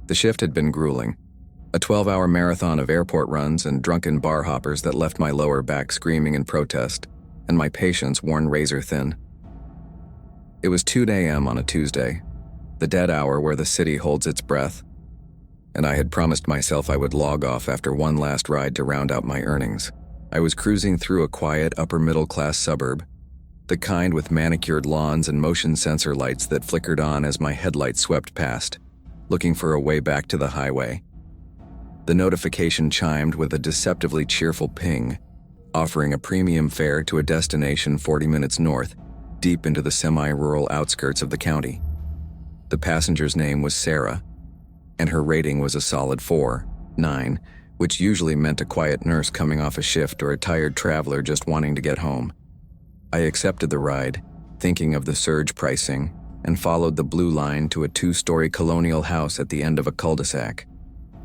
The shift had been grueling. A 12-hour marathon of airport runs and drunken bar hoppers that left my lower back screaming in protest, and my patience worn razor thin. It was 2 a.m. on a Tuesday, the dead hour where the city holds its breath, and I had promised myself I would log off after one last ride to round out my earnings. I was cruising through a quiet upper-middle-class suburb, the kind with manicured lawns and motion sensor lights that flickered on as my headlights swept past, looking for a way back to the highway. The notification chimed with a deceptively cheerful ping, offering a premium fare to a destination 40 minutes north, deep into the semi-rural outskirts of the county. The passenger's name was Sarah, and her rating was a solid 4.9, which usually meant a quiet nurse coming off a shift or a tired traveler just wanting to get home. I accepted the ride, thinking of the surge pricing, and followed the blue line to a 2-story colonial house at the end of a cul-de-sac.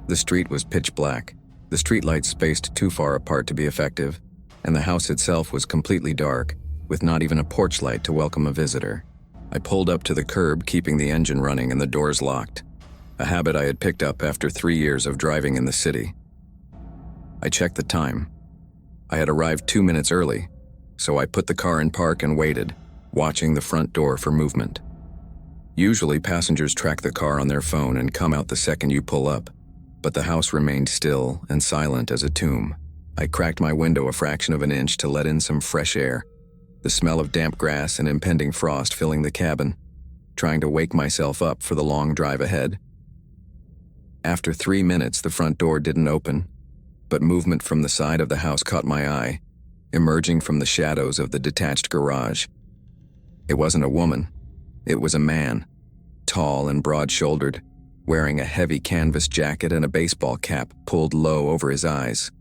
The street was pitch black, the streetlights spaced too far apart to be effective, and the house itself was completely dark, with not even a porch light to welcome a visitor. I pulled up to the curb, keeping the engine running and the doors locked, a habit I had picked up after 3 years of driving in the city. I checked the time. I had arrived 2 minutes early, so I put the car in park and waited, watching the front door for movement. Usually, passengers track the car on their phone and come out the second you pull up, but the house remained still and silent as a tomb. I cracked my window a fraction of an inch to let in some fresh air, the smell of damp grass and impending frost filling the cabin, trying to wake myself up for the long drive ahead. After 3 minutes, the front door didn't open, but movement from the side of the house caught my eye, emerging from the shadows of the detached garage. It wasn't a woman. It was a man, tall and broad-shouldered, wearing a heavy canvas jacket and a baseball cap pulled low over his eyes.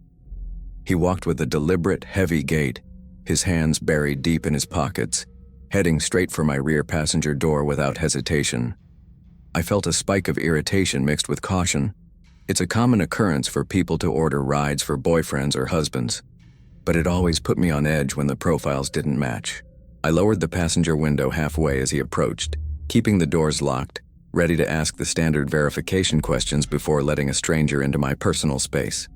He walked with a deliberate, heavy gait, his hands buried deep in his pockets, heading straight for my rear passenger door without hesitation. I felt a spike of irritation mixed with caution. It's a common occurrence for people to order rides for boyfriends or husbands, but it always put me on edge when the profiles didn't match. I lowered the passenger window halfway as he approached, keeping the doors locked, ready to ask the standard verification questions before letting a stranger into my personal space.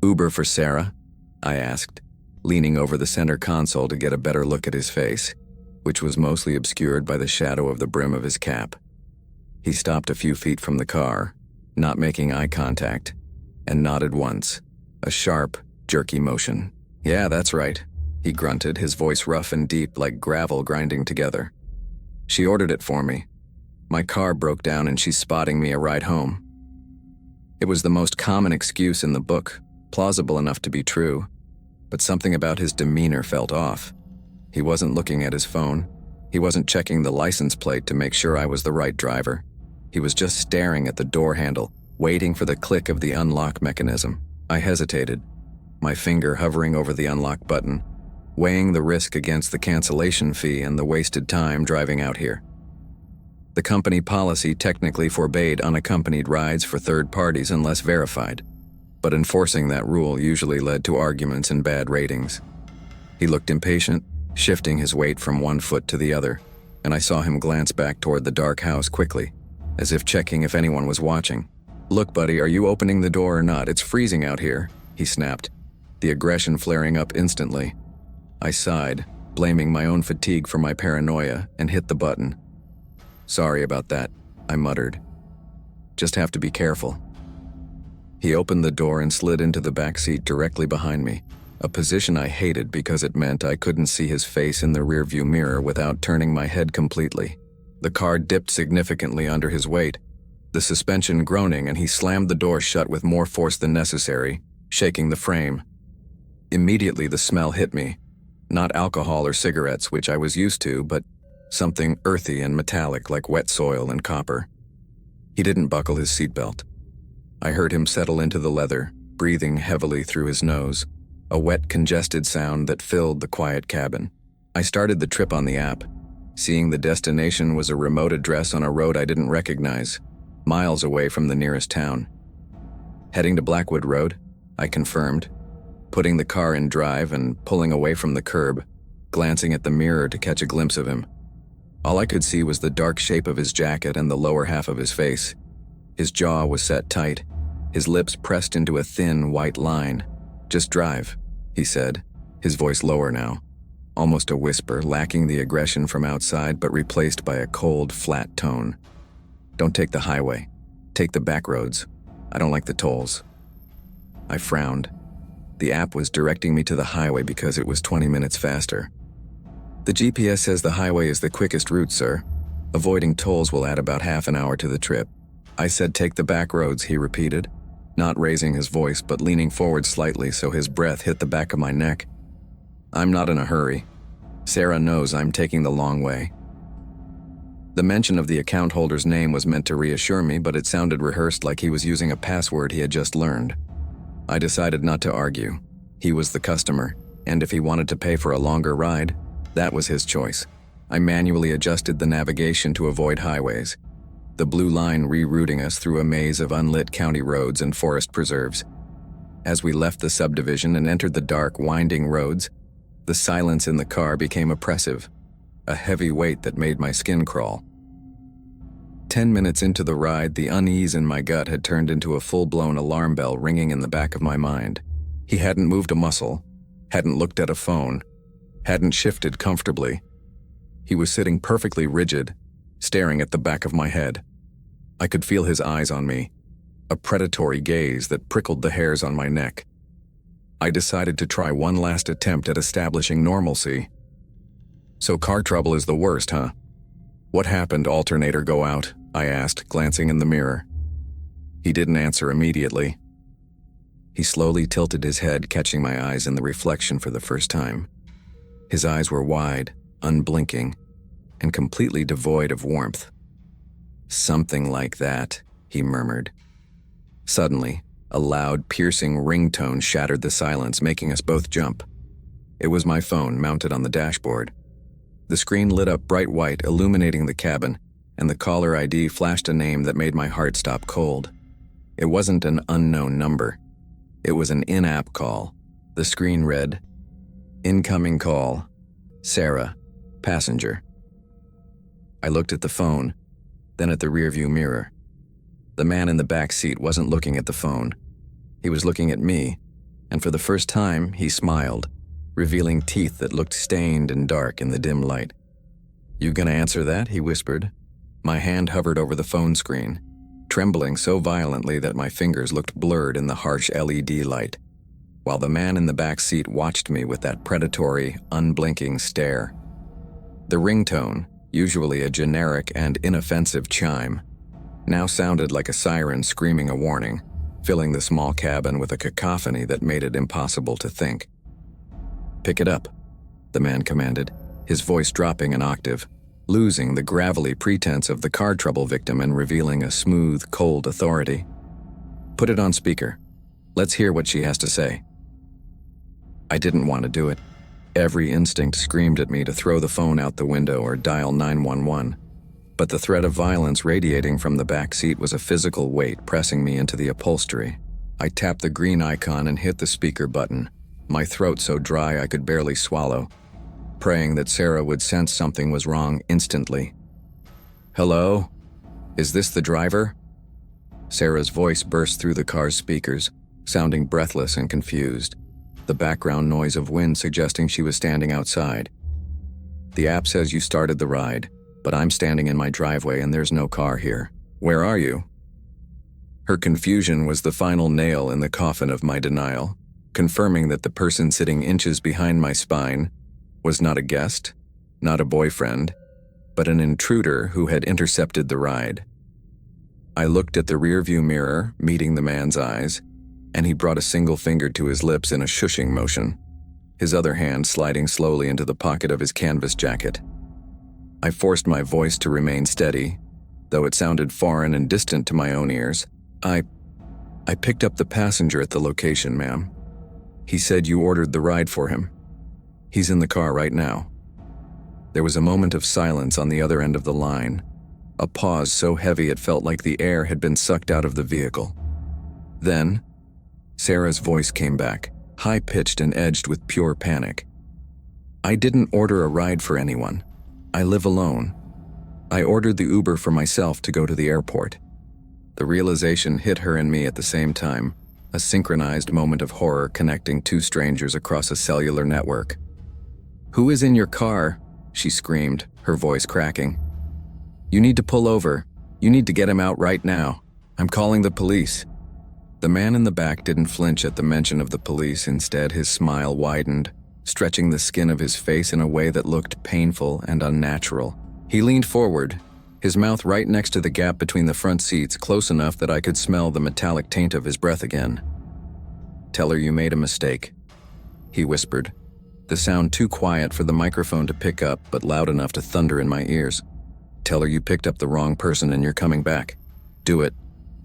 "Uber for Sarah?" I asked, leaning over the center console to get a better look at his face, which was mostly obscured by the shadow of the brim of his cap. He stopped a few feet from the car, not making eye contact, and nodded once, a sharp, jerky motion. "Yeah, that's right," he grunted, his voice rough and deep like gravel grinding together. "She ordered it for me. My car broke down and she's spotting me a ride home." It was the most common excuse in the book, plausible enough to be true, but something about his demeanor felt off. He wasn't looking at his phone. He wasn't checking the license plate to make sure I was the right driver. He was just staring at the door handle, waiting for the click of the unlock mechanism. I hesitated, my finger hovering over the unlock button, weighing the risk against the cancellation fee and the wasted time driving out here. The company policy technically forbade unaccompanied rides for third parties unless verified, but enforcing that rule usually led to arguments and bad ratings. He looked impatient, shifting his weight from one foot to the other, and I saw him glance back toward the dark house quickly, as if checking if anyone was watching. "Look, buddy, are you opening the door or not? It's freezing out here," he snapped, the aggression flaring up instantly. I sighed, blaming my own fatigue for my paranoia, and hit the button. "Sorry about that," I muttered. "Just have to be careful." He opened the door and slid into the back seat directly behind me, a position I hated because it meant I couldn't see his face in the rearview mirror without turning my head completely. The car dipped significantly under his weight, the suspension groaning, and he slammed the door shut with more force than necessary, shaking the frame. Immediately the smell hit me, not alcohol or cigarettes, which I was used to, but something earthy and metallic like wet soil and copper. He didn't buckle his seatbelt. I heard him settle into the leather, breathing heavily through his nose, a wet, congested sound that filled the quiet cabin. I started the trip on the app, seeing the destination was a remote address on a road I didn't recognize, miles away from the nearest town. "Heading to Blackwood Road," I confirmed, putting the car in drive and pulling away from the curb, glancing at the mirror to catch a glimpse of him. All I could see was the dark shape of his jacket and the lower half of his face. His jaw was set tight, his lips pressed into a thin, white line. "Just drive," he said, his voice lower now, almost a whisper, lacking the aggression from outside but replaced by a cold, flat tone. "Don't take the highway. Take the back roads. I don't like the tolls." I frowned. The app was directing me to the highway because it was 20 minutes faster. "The GPS says the highway is the quickest route, sir. Avoiding tolls will add about half an hour to the trip." I said take the back roads, he repeated, not raising his voice but leaning forward slightly so his breath hit the back of my neck. "I'm not in a hurry. Sarah knows I'm taking the long way." The mention of the account holder's name was meant to reassure me, but it sounded rehearsed like he was using a password he had just learned. I decided not to argue. He was the customer, and if he wanted to pay for a longer ride, that was his choice. I manually adjusted the navigation to avoid highways, the blue line rerouting us through a maze of unlit county roads and forest preserves. As we left the subdivision and entered the dark, winding roads, the silence in the car became oppressive, a heavy weight that made my skin crawl. 10 minutes into the ride, the unease in my gut had turned into a full-blown alarm bell ringing in the back of my mind. He hadn't moved a muscle, hadn't looked at a phone, hadn't shifted comfortably. He was sitting perfectly rigid, staring at the back of my head. I could feel his eyes on me, a predatory gaze that prickled the hairs on my neck. I decided to try one last attempt at establishing normalcy. "So car trouble is the worst, huh? What happened, alternator go out?" I asked, glancing in the mirror. He didn't answer immediately. He slowly tilted his head, catching my eyes in the reflection for the first time. His eyes were wide, unblinking, and completely devoid of warmth. "Something like that," he murmured. Suddenly, a loud, piercing ringtone shattered the silence, making us both jump. It was my phone mounted on the dashboard. The screen lit up bright white, illuminating the cabin, and the caller ID flashed a name that made my heart stop cold. It wasn't an unknown number. It was an in-app call. The screen read, "Incoming call. Sarah, passenger." I looked at the phone, then at the rearview mirror. The man in the back seat wasn't looking at the phone. He was looking at me, and for the first time, he smiled, revealing teeth that looked stained and dark in the dim light. "You gonna answer that?" he whispered. My hand hovered over the phone screen, trembling so violently that my fingers looked blurred in the harsh LED light, while the man in the back seat watched me with that predatory, unblinking stare. The ringtone, usually a generic and inoffensive chime, now sounded like a siren screaming a warning, filling the small cabin with a cacophony that made it impossible to think. "Pick it up," the man commanded, his voice dropping an octave, losing the gravelly pretense of the car trouble victim and revealing a smooth, cold authority. "Put it on speaker. Let's hear what she has to say." I didn't want to do it. Every instinct screamed at me to throw the phone out the window or dial 911. But the threat of violence radiating from the back seat was a physical weight pressing me into the upholstery. I tapped the green icon and hit the speaker button, my throat so dry I could barely swallow, praying that Sarah would sense something was wrong instantly. "Hello? Is this the driver?" Sarah's voice burst through the car's speakers, sounding breathless and confused, the background noise of wind suggesting she was standing outside. "The app says you started the ride, but I'm standing in my driveway and there's no car here. Where are you?" Her confusion was the final nail in the coffin of my denial, confirming that the person sitting inches behind my spine was not a guest, not a boyfriend, but an intruder who had intercepted the ride. I looked at the rearview mirror, meeting the man's eyes, and he brought a single finger to his lips in a shushing motion, his other hand sliding slowly into the pocket of his canvas jacket. I forced my voice to remain steady, though it sounded foreign and distant to my own ears. I picked up the passenger at the location, ma'am. He said you ordered the ride for him. He's in the car right now." There was a moment of silence on the other end of the line, a pause so heavy it felt like the air had been sucked out of the vehicle. Then, Sarah's voice came back, high-pitched and edged with pure panic. "I didn't order a ride for anyone. I live alone. I ordered the Uber for myself to go to the airport. The realization hit her and me at the same time, a synchronized moment of horror connecting two strangers across a cellular network. "Who is in your car?" she screamed, her voice cracking. "You need to pull over. You need to get him out right now. I'm calling the police." The man in the back didn't flinch at the mention of the police. Instead, his smile widened, stretching the skin of his face in a way that looked painful and unnatural. He leaned forward, his mouth right next to the gap between the front seats, close enough that I could smell the metallic taint of his breath again. "Tell her you made a mistake," he whispered, the sound too quiet for the microphone to pick up but loud enough to thunder in my ears. "Tell her you picked up the wrong person and you're coming back. Do it,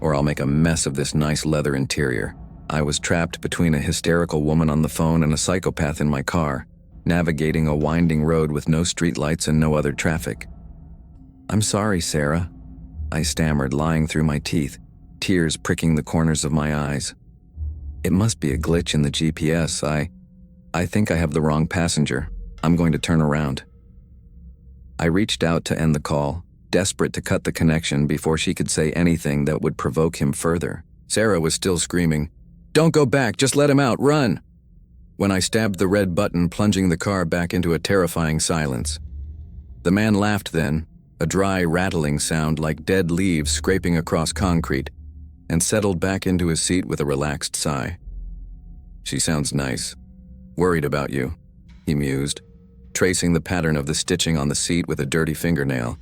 or I'll make a mess of this nice leather interior." I was trapped between a hysterical woman on the phone and a psychopath in my car, navigating a winding road with no streetlights and no other traffic. "I'm sorry, Sarah," I stammered, lying through my teeth, tears pricking the corners of my eyes. "It must be a glitch in the GPS. I think I have the wrong passenger. I'm going to turn around." I reached out to end the call, desperate to cut the connection before she could say anything that would provoke him further. Sarah was still screaming, "Don't go back, just let him out, run!" when I stabbed the red button, plunging the car back into a terrifying silence. The man laughed then, a dry, rattling sound like dead leaves scraping across concrete, and settled back into his seat with a relaxed sigh. "She sounds nice. Worried about you," he mused, tracing the pattern of the stitching on the seat with a dirty fingernail.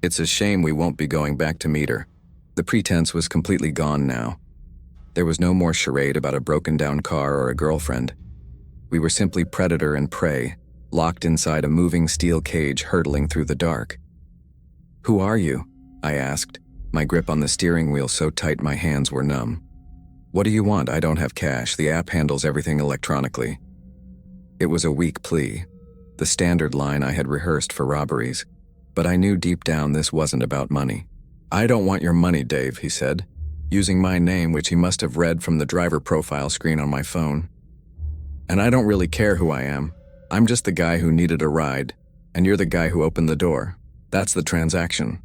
"It's a shame we won't be going back to meet her." The pretense was completely gone now. There was no more charade about a broken-down car or a girlfriend. We were simply predator and prey, locked inside a moving steel cage hurtling through the dark. "Who are you?" I asked, my grip on the steering wheel so tight my hands were numb. "What do you want? I don't have cash. The app handles everything electronically." It was a weak plea, the standard line I had rehearsed for robberies, but I knew deep down this wasn't about money. "I don't want your money, Dave," he said, using my name, which he must have read from the driver profile screen on my phone. "And I don't really care who I am. I'm just the guy who needed a ride, and you're the guy who opened the door. That's the transaction."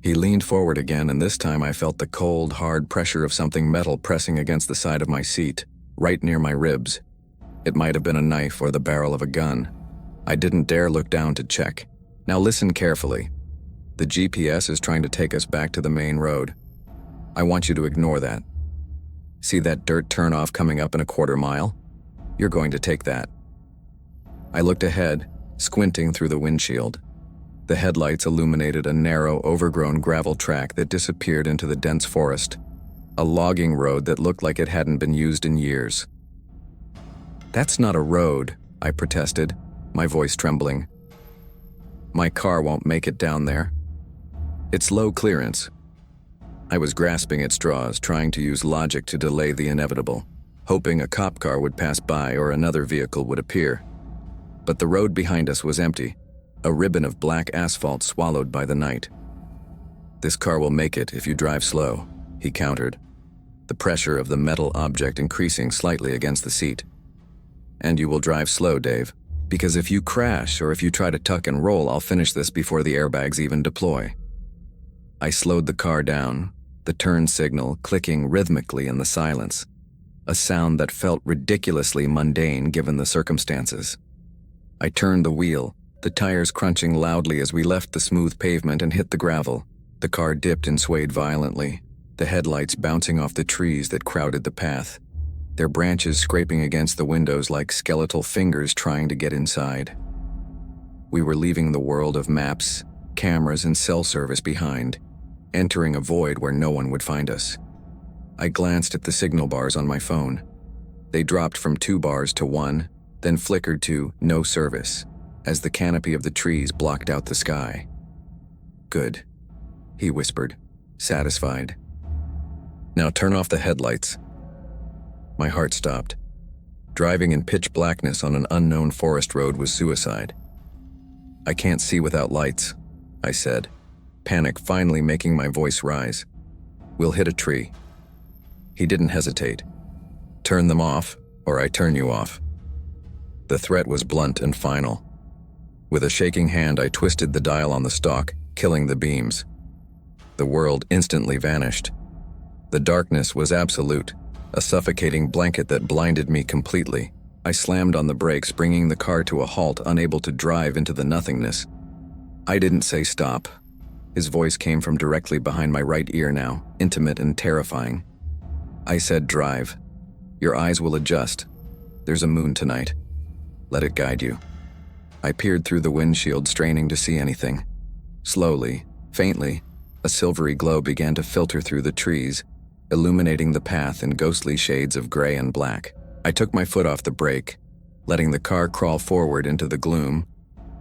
He leaned forward again, and this time I felt the cold, hard pressure of something metal pressing against the side of my seat, right near my ribs. It might have been a knife or the barrel of a gun. I didn't dare look down to check. "Now listen carefully. The GPS is trying to take us back to the main road. I want you to ignore that. See that dirt turnoff coming up in a quarter mile? You're going to take that." I looked ahead, squinting through the windshield. The headlights illuminated a narrow, overgrown gravel track that disappeared into the dense forest, a logging road that looked like it hadn't been used in years. "That's not a road," I protested, my voice trembling. "My car won't make it down there. It's low clearance." I was grasping at straws, trying to use logic to delay the inevitable, hoping a cop car would pass by or another vehicle would appear. But the road behind us was empty, a ribbon of black asphalt swallowed by the night. "This car will make it if you drive slow," he countered, the pressure of the metal object increasing slightly against the seat. "And you will drive slow, Dave, because if you crash or if you try to tuck and roll, I'll finish this before the airbags even deploy." I slowed the car down, the turn signal clicking rhythmically in the silence, a sound that felt ridiculously mundane given the circumstances. I turned the wheel, the tires crunching loudly as we left the smooth pavement and hit the gravel. The car dipped and swayed violently, the headlights bouncing off the trees that crowded the path, their branches scraping against the windows like skeletal fingers trying to get inside. We were leaving the world of maps, cameras, and cell service behind, entering a void where no one would find us. I glanced at the signal bars on my phone. They dropped from 2 bars to 1, then flickered to no service, as the canopy of the trees blocked out the sky. "Good," he whispered, satisfied. "Now turn off the headlights." My heart stopped. Driving in pitch blackness on an unknown forest road was suicide. "I can't see without lights," I said, panic finally making my voice rise. "We'll hit a tree." He didn't hesitate. "Turn them off, or I turn you off." The threat was blunt and final. With a shaking hand, I twisted the dial on the stalk, killing the beams. The world instantly vanished. The darkness was absolute, a suffocating blanket that blinded me completely. I slammed on the brakes, bringing the car to a halt, unable to drive into the nothingness. I didn't say stop. His voice came from directly behind my right ear now, intimate and terrifying. I said drive. Your eyes will adjust. There's a moon tonight. Let it guide you. I peered through the windshield, straining to see anything. Slowly, faintly, a silvery glow began to filter through the trees, illuminating the path in ghostly shades of gray and black. I took my foot off the brake, letting the car crawl forward into the gloom,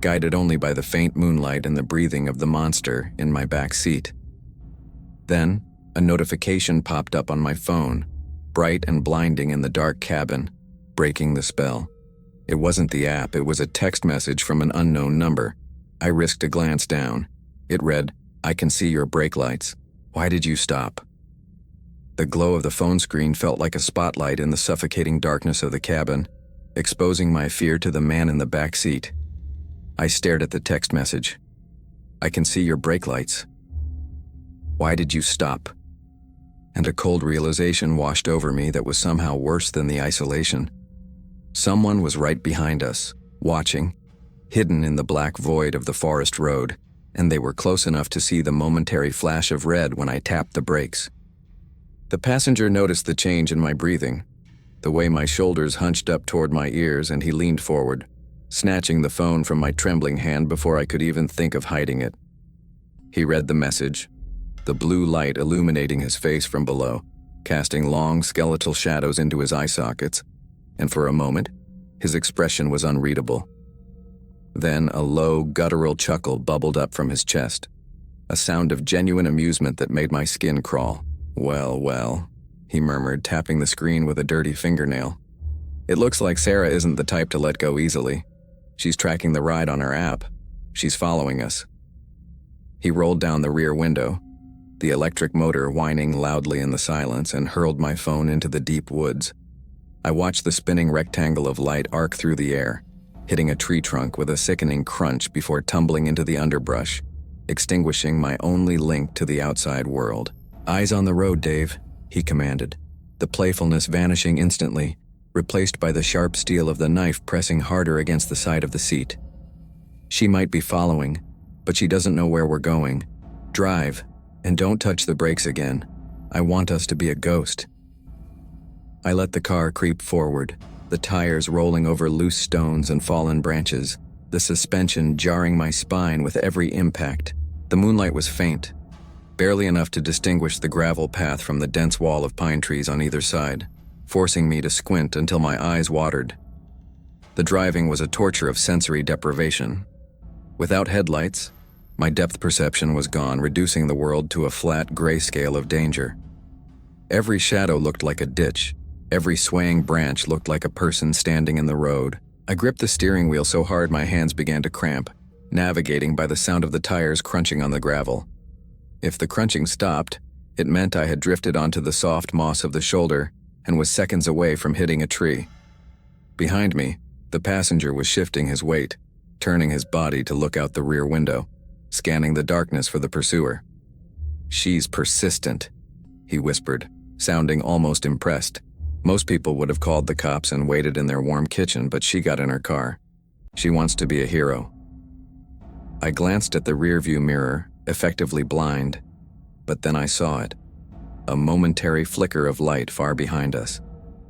guided only by the faint moonlight and the breathing of the monster in my back seat. Then, a notification popped up on my phone, bright and blinding in the dark cabin, breaking the spell. It wasn't the app, it was a text message from an unknown number. I risked a glance down. It read, "I can see your brake lights. Why did you stop?" The glow of the phone screen felt like a spotlight in the suffocating darkness of the cabin, exposing my fear to the man in the back seat. I stared at the text message. "I can see your brake lights. Why did you stop?" And a cold realization washed over me that was somehow worse than the isolation. Someone was right behind us, watching, hidden in the black void of the forest road, and they were close enough to see the momentary flash of red when I tapped the brakes. The passenger noticed the change in my breathing, the way my shoulders hunched up toward my ears, and he leaned forward, snatching the phone from my trembling hand before I could even think of hiding it. He read the message, the blue light illuminating his face from below, casting long skeletal shadows into his eye sockets, and for a moment, his expression was unreadable. Then a low, guttural chuckle bubbled up from his chest, a sound of genuine amusement that made my skin crawl. "Well, well," he murmured, tapping the screen with a dirty fingernail. "It looks like Sarah isn't the type to let go easily. She's tracking the ride on her app. She's following us." He rolled down the rear window, the electric motor whining loudly in the silence, and hurled my phone into the deep woods. I watched the spinning rectangle of light arc through the air, hitting a tree trunk with a sickening crunch before tumbling into the underbrush, extinguishing my only link to the outside world. "Eyes on the road, Dave," he commanded, the playfulness vanishing instantly, replaced by the sharp steel of the knife pressing harder against the side of the seat. "She might be following, but she doesn't know where we're going. Drive, and don't touch the brakes again. I want us to be a ghost." I let the car creep forward, the tires rolling over loose stones and fallen branches, the suspension jarring my spine with every impact. The moonlight was faint, barely enough to distinguish the gravel path from the dense wall of pine trees on either side, forcing me to squint until my eyes watered. The driving was a torture of sensory deprivation. Without headlights, my depth perception was gone, reducing the world to a flat grayscale of danger. Every shadow looked like a ditch. Every swaying branch looked like a person standing in the road. I gripped the steering wheel so hard my hands began to cramp, navigating by the sound of the tires crunching on the gravel. If the crunching stopped, it meant I had drifted onto the soft moss of the shoulder and was seconds away from hitting a tree. Behind me, the passenger was shifting his weight, turning his body to look out the rear window, scanning the darkness for the pursuer. "She's persistent," he whispered, sounding almost impressed. Most people would have called the cops and waited in their warm kitchen, but she got in her car. She wants to be a hero. I glanced at the rearview mirror, effectively blind, but then I saw it. A momentary flicker of light far behind us,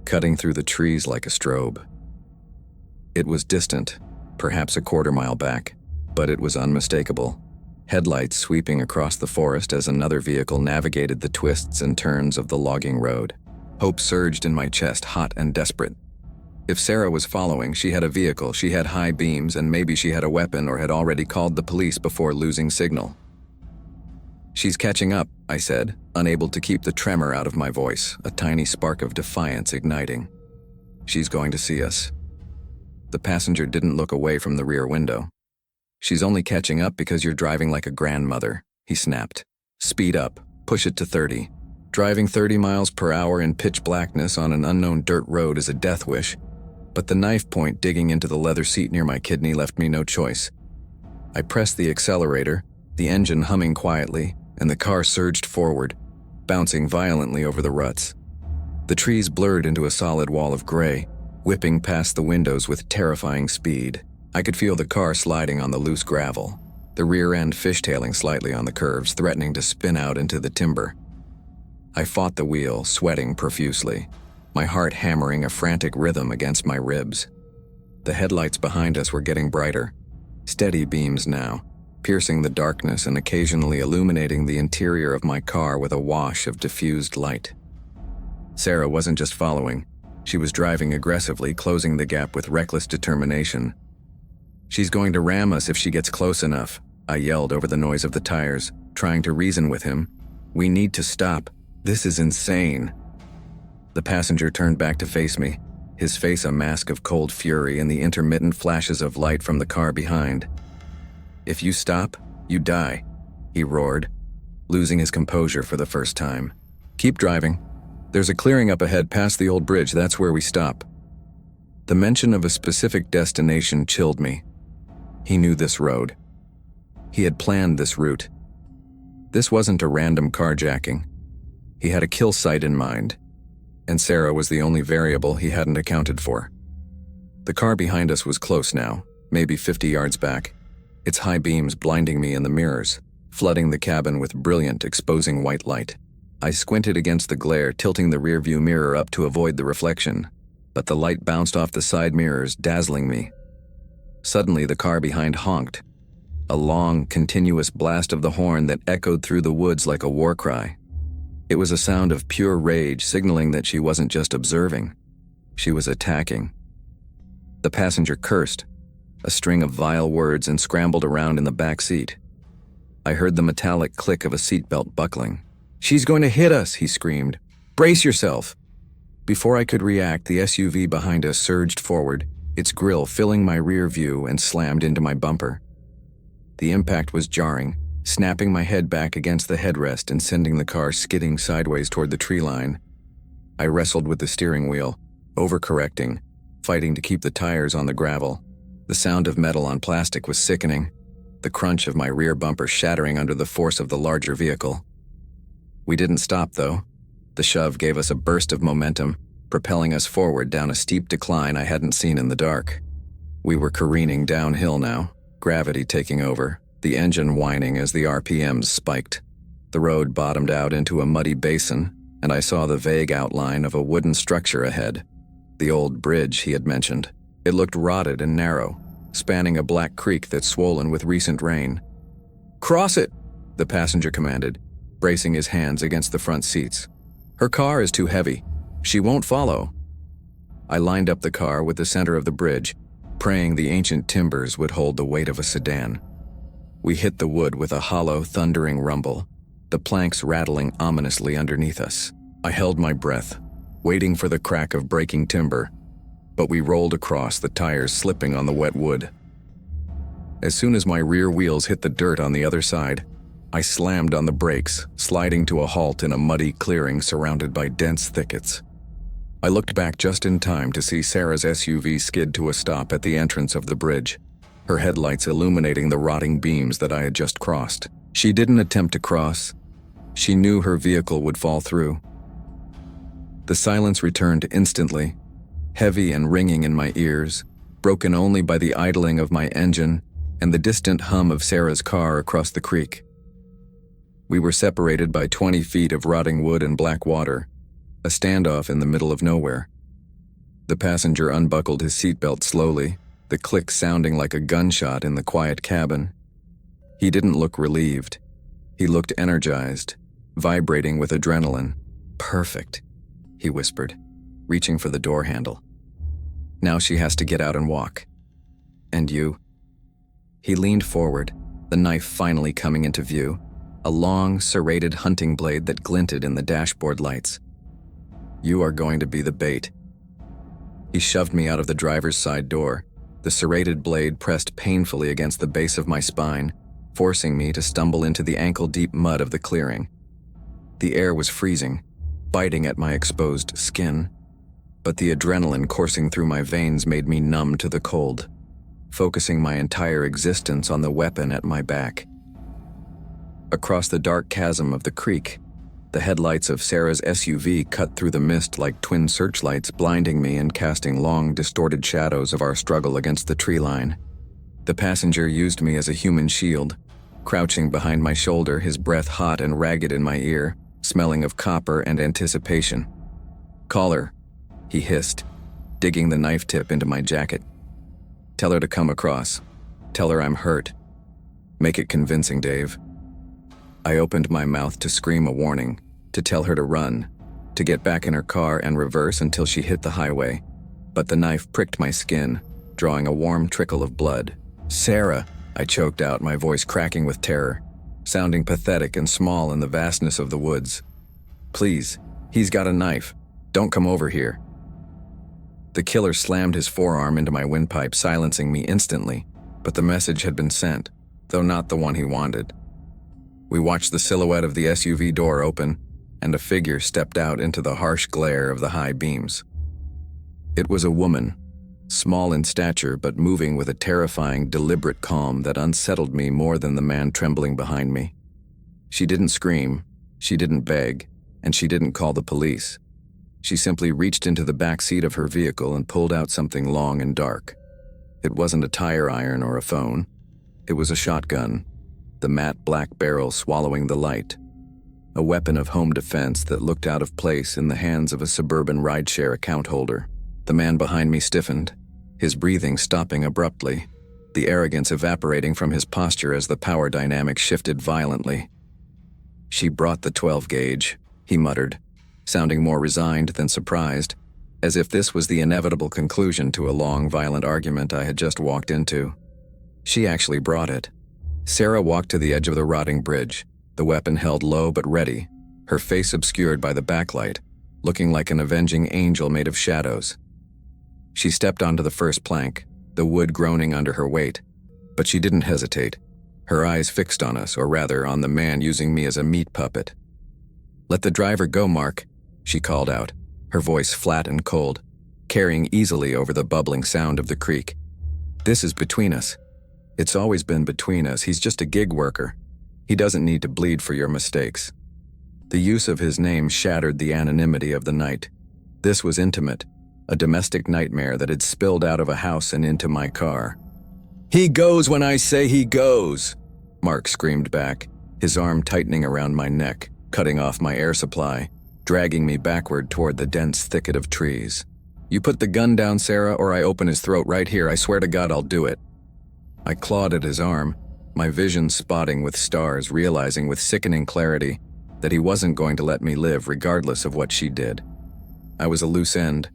cutting through the trees like a strobe. It was distant, perhaps a quarter-mile back, but it was unmistakable. Headlights sweeping across the forest as another vehicle navigated the twists and turns of the logging road. Hope surged in my chest, hot and desperate. If Sarah was following, she had a vehicle, she had high beams, and maybe she had a weapon or had already called the police before losing signal. "She's catching up," I said, unable to keep the tremor out of my voice, a tiny spark of defiance igniting. "She's going to see us." The passenger didn't look away from the rear window. "She's only catching up because you're driving like a grandmother," he snapped. "Speed up, push it to 30. Driving 30 miles per hour in pitch blackness on an unknown dirt road is a death wish, but the knife point digging into the leather seat near my kidney left me no choice. I pressed the accelerator, the engine humming quietly, and the car surged forward, bouncing violently over the ruts. The trees blurred into a solid wall of gray, whipping past the windows with terrifying speed. I could feel the car sliding on the loose gravel, the rear end fishtailing slightly on the curves, threatening to spin out into the timber. I fought the wheel, sweating profusely, my heart hammering a frantic rhythm against my ribs. The headlights behind us were getting brighter, steady beams now, piercing the darkness and occasionally illuminating the interior of my car with a wash of diffused light. Sarah wasn't just following. She was driving aggressively, closing the gap with reckless determination. "She's going to ram us if she gets close enough," I yelled over the noise of the tires, trying to reason with him. "We need to stop. This is insane." The passenger turned back to face me, his face a mask of cold fury in the intermittent flashes of light from the car behind. "If you stop, you die," he roared, losing his composure for the first time. "Keep driving. There's a clearing up ahead past the old bridge, that's where we stop." The mention of a specific destination chilled me. He knew this road. He had planned this route. This wasn't a random carjacking. He had a kill site in mind, and Sarah was the only variable he hadn't accounted for. The car behind us was close now, maybe 50 yards back, its high beams blinding me in the mirrors, flooding the cabin with brilliant, exposing white light. I squinted against the glare, tilting the rearview mirror up to avoid the reflection, but the light bounced off the side mirrors, dazzling me. Suddenly, the car behind honked, a long, continuous blast of the horn that echoed through the woods like a war cry. It was a sound of pure rage, signaling that she wasn't just observing. She was attacking. The passenger cursed, a string of vile words, and scrambled around in the back seat. I heard the metallic click of a seatbelt buckling. "She's going to hit us," he screamed. "Brace yourself." Before I could react, the SUV behind us surged forward, its grille filling my rear view, and slammed into my bumper. The impact was jarring, snapping my head back against the headrest and sending the car skidding sideways toward the tree line. I wrestled with the steering wheel, overcorrecting, fighting to keep the tires on the gravel. The sound of metal on plastic was sickening, the crunch of my rear bumper shattering under the force of the larger vehicle. We didn't stop, though. The shove gave us a burst of momentum, propelling us forward down a steep decline I hadn't seen in the dark. We were careening downhill now, gravity taking over, the engine whining as the RPMs spiked. The road bottomed out into a muddy basin, and I saw the vague outline of a wooden structure ahead. The old bridge he had mentioned. It looked rotted and narrow, spanning a black creek that's swollen with recent rain. "Cross it," the passenger commanded, bracing his hands against the front seats. "Her car is too heavy. She won't follow." I lined up the car with the center of the bridge, praying the ancient timbers would hold the weight of a sedan. We hit the wood with a hollow, thundering rumble, the planks rattling ominously underneath us. I held my breath, waiting for the crack of breaking timber, but we rolled across, the tires slipping on the wet wood. As soon as my rear wheels hit the dirt on the other side, I slammed on the brakes, sliding to a halt in a muddy clearing surrounded by dense thickets. I looked back just in time to see Sarah's SUV skid to a stop at the entrance of the bridge, her headlights illuminating the rotting beams that I had just crossed. She didn't attempt to cross. She knew her vehicle would fall through. The silence returned instantly, heavy and ringing in my ears, broken only by the idling of my engine and the distant hum of Sarah's car across the creek. We were separated by 20 feet of rotting wood and black water, a standoff in the middle of nowhere. The passenger unbuckled his seatbelt slowly, the click sounding like a gunshot in the quiet cabin. He didn't look relieved. He looked energized, vibrating with adrenaline. "Perfect," he whispered, reaching for the door handle. "Now she has to get out and walk. And you?" He leaned forward, the knife finally coming into view, a long, serrated hunting blade that glinted in the dashboard lights. "You are going to be the bait." He shoved me out of the driver's side door, the serrated blade pressed painfully against the base of my spine, forcing me to stumble into the ankle-deep mud of the clearing. The air was freezing, biting at my exposed skin, but the adrenaline coursing through my veins made me numb to the cold, focusing my entire existence on the weapon at my back. Across the dark chasm of the creek, the headlights of Sarah's SUV cut through the mist like twin searchlights, blinding me and casting long, distorted shadows of our struggle against the tree line. The passenger used me as a human shield, crouching behind my shoulder, his breath hot and ragged in my ear, smelling of copper and anticipation. "Call her," he hissed, digging the knife tip into my jacket. "Tell her to come across. Tell her I'm hurt. Make it convincing, Dave." I opened my mouth to scream a warning, to tell her to run, to get back in her car and reverse until she hit the highway, but the knife pricked my skin, drawing a warm trickle of blood. "Sarah," I choked out, my voice cracking with terror, sounding pathetic and small in the vastness of the woods. "Please, he's got a knife. Don't come over here." The killer slammed his forearm into my windpipe, silencing me instantly, but the message had been sent, though not the one he wanted. We watched the silhouette of the SUV door open, and a figure stepped out into the harsh glare of the high beams. It was a woman, small in stature but moving with a terrifying, deliberate calm that unsettled me more than the man trembling behind me. She didn't scream, she didn't beg, and she didn't call the police. She simply reached into the back seat of her vehicle and pulled out something long and dark. It wasn't a tire iron or a phone. It was a shotgun, the matte black barrel swallowing the light. A weapon of home defense that looked out of place in the hands of a suburban rideshare account holder. The man behind me stiffened, his breathing stopping abruptly, the arrogance evaporating from his posture as the power dynamic shifted violently. "She brought the 12 gauge, he muttered, sounding more resigned than surprised, as if this was the inevitable conclusion to a long, violent argument I had just walked into. She actually brought it. Sarah walked to the edge of the rotting bridge, the weapon held low but ready, her face obscured by the backlight, looking like an avenging angel made of shadows. She stepped onto the first plank, the wood groaning under her weight, but she didn't hesitate, her eyes fixed on us, or rather on the man using me as a meat puppet. "Let the driver go, Mark," she called out, her voice flat and cold, carrying easily over the bubbling sound of the creek. "This is between us. It's always been between us. He's just a gig worker. He doesn't need to bleed for your mistakes." The use of his name shattered the anonymity of the night. This was intimate, a domestic nightmare that had spilled out of a house and into my car. "He goes when I say he goes," Mark screamed back, his arm tightening around my neck, cutting off my air supply, dragging me backward toward the dense thicket of trees. "You put the gun down, Sarah, or I open his throat right here. I swear to God I'll do it." I clawed at his arm, my vision spotting with stars, realizing with sickening clarity that he wasn't going to let me live regardless of what she did. I was a loose end,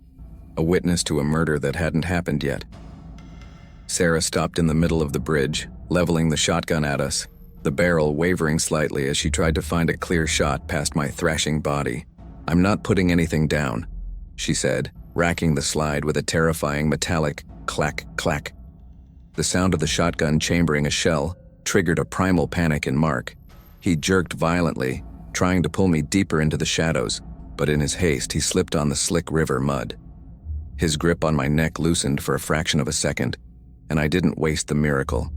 a witness to a murder that hadn't happened yet. Sarah stopped in the middle of the bridge, leveling the shotgun at us, the barrel wavering slightly as she tried to find a clear shot past my thrashing body. "I'm not putting anything down," she said, racking the slide with a terrifying metallic clack, clack. The sound of the shotgun chambering a shell triggered a primal panic in Mark. He jerked violently, trying to pull me deeper into the shadows, but in his haste he slipped on the slick river mud. His grip on my neck loosened for a fraction of a second, and I didn't waste the miracle.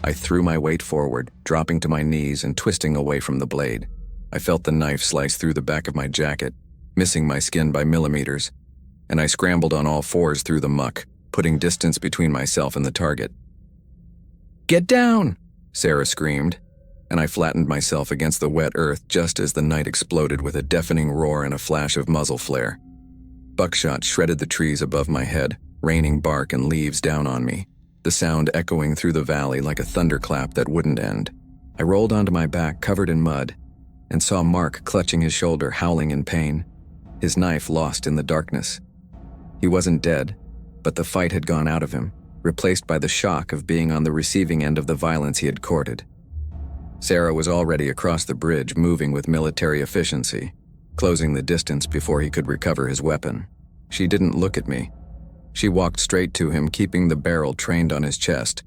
I threw my weight forward, dropping to my knees and twisting away from the blade. I felt the knife slice through the back of my jacket, missing my skin by millimeters, and I scrambled on all fours through the muck, putting distance between myself and the target. "Get down!" Sarah screamed, and I flattened myself against the wet earth just as the night exploded with a deafening roar and a flash of muzzle flare. Buckshot shredded the trees above my head, raining bark and leaves down on me, the sound echoing through the valley like a thunderclap that wouldn't end. I rolled onto my back covered in mud and saw Mark clutching his shoulder, howling in pain, his knife lost in the darkness. He wasn't dead, but the fight had gone out of him, replaced by the shock of being on the receiving end of the violence he had courted. Sarah was already across the bridge, moving with military efficiency, closing the distance before he could recover his weapon. She didn't look at me. She walked straight to him, keeping the barrel trained on his chest,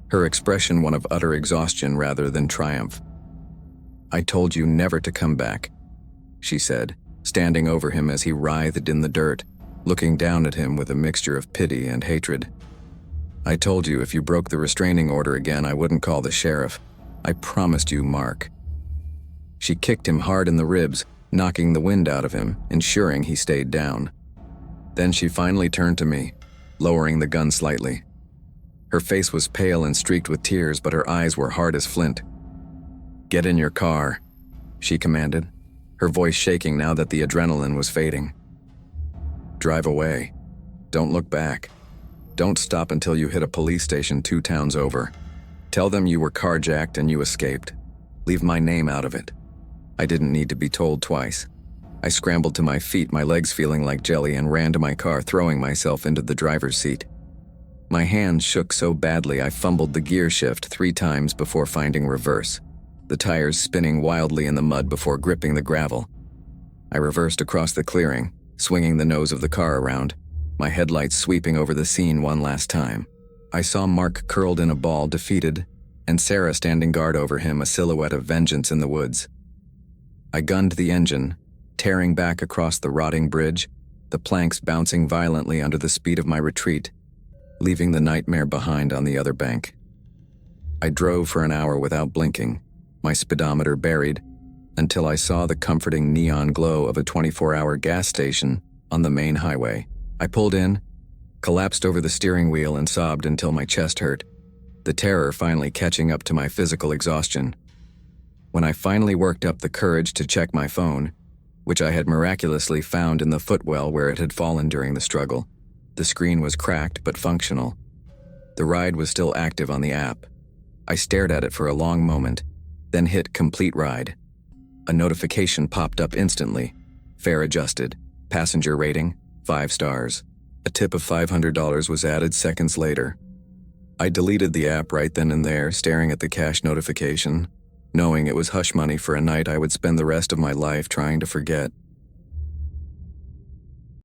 her expression one of utter exhaustion rather than triumph. "I told you never to come back," she said, standing over him as he writhed in the dirt, looking down at him with a mixture of pity and hatred. "I told you if you broke the restraining order again, I wouldn't call the sheriff. I promised you, Mark. She kicked him hard in the ribs, knocking the wind out of him, ensuring he stayed down. Then she finally turned to me, lowering the gun slightly. Her face was pale and streaked with tears, but her eyes were hard as flint. "Get in your car," she commanded, her voice shaking now that the adrenaline was fading. "Drive away. Don't look back. Don't stop until you hit a police station 2 towns over. Tell them you were carjacked and you escaped. Leave my name out of it." I didn't need to be told twice. I scrambled to my feet, my legs feeling like jelly, and ran to my car, throwing myself into the driver's seat. My hands shook so badly I fumbled the gear shift 3 times before finding reverse, the tires spinning wildly in the mud before gripping the gravel. I reversed across the clearing, swinging the nose of the car around, my headlights sweeping over the scene one last time. I saw Mark curled in a ball, defeated, and Sarah standing guard over him, a silhouette of vengeance in the woods. I gunned the engine, tearing back across the rotting bridge, the planks bouncing violently under the speed of my retreat, leaving the nightmare behind on the other bank. I drove for an hour without blinking, my speedometer buried, until I saw the comforting neon glow of a 24-hour gas station on the main highway. I pulled in, collapsed over the steering wheel, and sobbed until my chest hurt, the terror finally catching up to my physical exhaustion. When I finally worked up the courage to check my phone, which I had miraculously found in the footwell where it had fallen during the struggle, the screen was cracked but functional. The ride was still active on the app. I stared at it for a long moment, then hit complete ride. A notification popped up instantly. Fare adjusted. Passenger rating, 5 stars. A tip of $500 was added seconds later. I deleted the app right then and there, staring at the cash notification, knowing it was hush money for a night I would spend the rest of my life trying to forget.